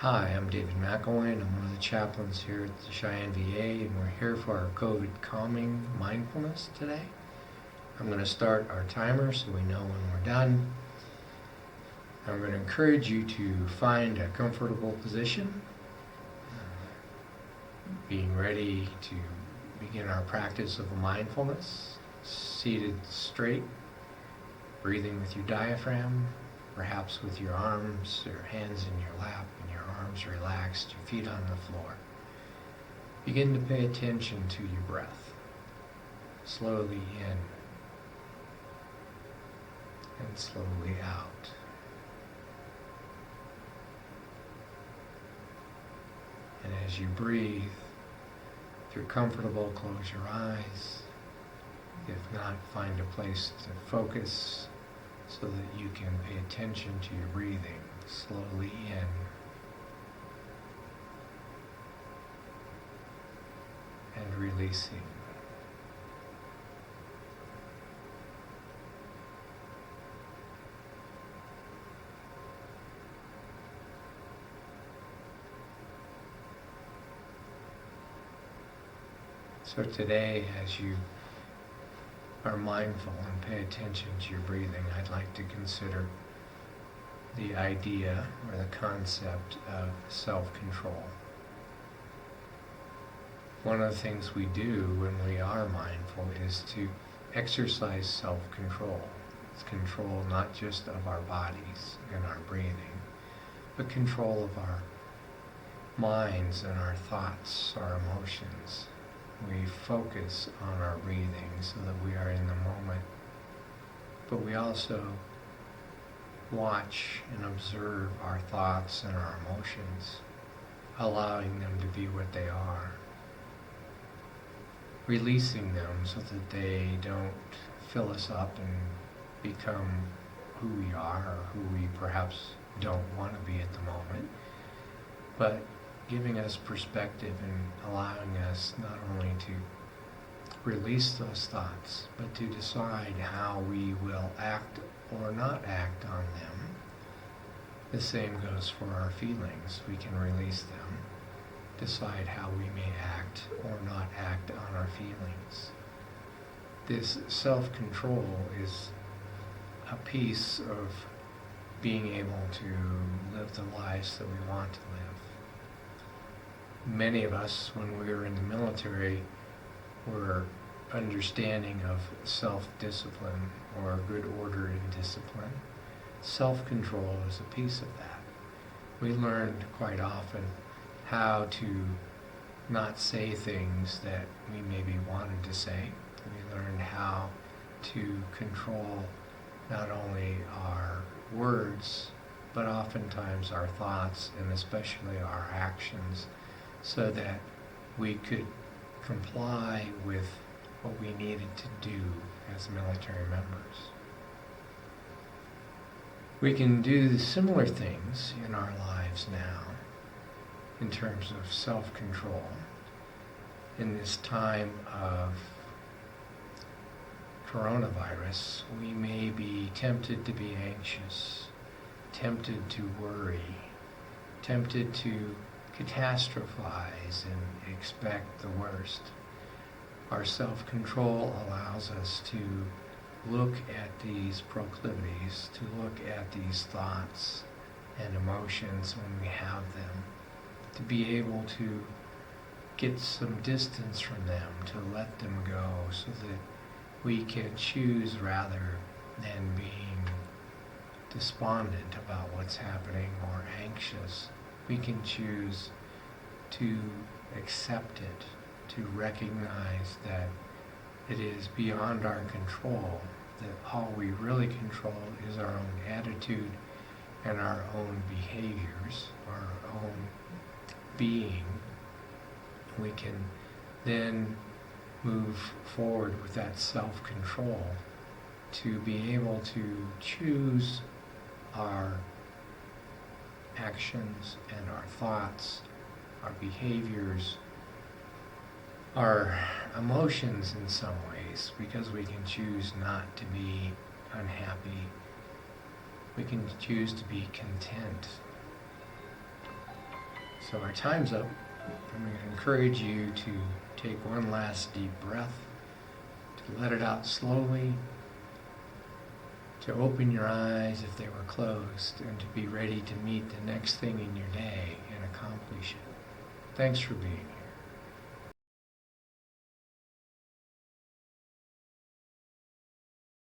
Hi, I'm David McElwain. I'm one of the chaplains here at the Cheyenne VA, and we're here for our COVID calming mindfulness today. I'm going to start our timer so we know when we're done. I'm going to encourage you to find a comfortable position, being ready to begin our practice of mindfulness, seated straight, breathing with your diaphragm, perhaps with your arms or hands in your lap and your arms relaxed, your feet on the floor. Begin to pay attention to your breath. Slowly in and slowly out. And as you breathe, if you're comfortable, close your eyes. If not, find a place to focus so that you can pay attention to your breathing. Slowly in and releasing. So today, as you are mindful and pay attention to your breathing, I'd like to consider the idea or the concept of self-control. One of the things we do when we are mindful is to exercise self-control. It's control not just of our bodies and our breathing, but control of our minds and our thoughts, our emotions. We focus on our breathing so that we are in the moment, but we also watch and observe our thoughts and our emotions, allowing them to be what they are, releasing them so that they don't fill us up and become who we are or who we perhaps don't want to be at the moment, but giving us perspective and allowing us not only to release those thoughts, but to decide how we will act or not act on them. The same goes for our feelings. We can release them, decide how we may act or not act on our feelings. This self-control is a piece of being able to live the lives that we want to live. Many of us, when we were in the military, were understanding of self-discipline or good order and discipline. Self-control is a piece of that. We learned quite often how to not say things that we maybe wanted to say. We learned how to control not only our words, but oftentimes our thoughts and especially our actions, so that we could comply with what we needed to do as military members. We can do similar things in our lives now in terms of self-control. In this time of coronavirus, we may be tempted to be anxious, tempted to worry, tempted to catastrophize and expect the worst. Our self-control allows us to look at these proclivities, to look at these thoughts and emotions when we have them, to be able to get some distance from them, to let them go so that we can choose rather than being despondent about what's happening or anxious. We can choose to accept it, to recognize that it is beyond our control, that all we really control is our own attitude and our own behaviors, our own being. We can then move forward with that self-control to be able to choose our actions and our thoughts, our behaviors, our emotions in some ways, because we can choose not to be unhappy. We can choose to be content. So our time's up. I'm going to encourage you to take one last deep breath, to let it out slowly, to open your eyes if they were closed, and to be ready to meet the next thing in your day and accomplish it. Thanks for being here.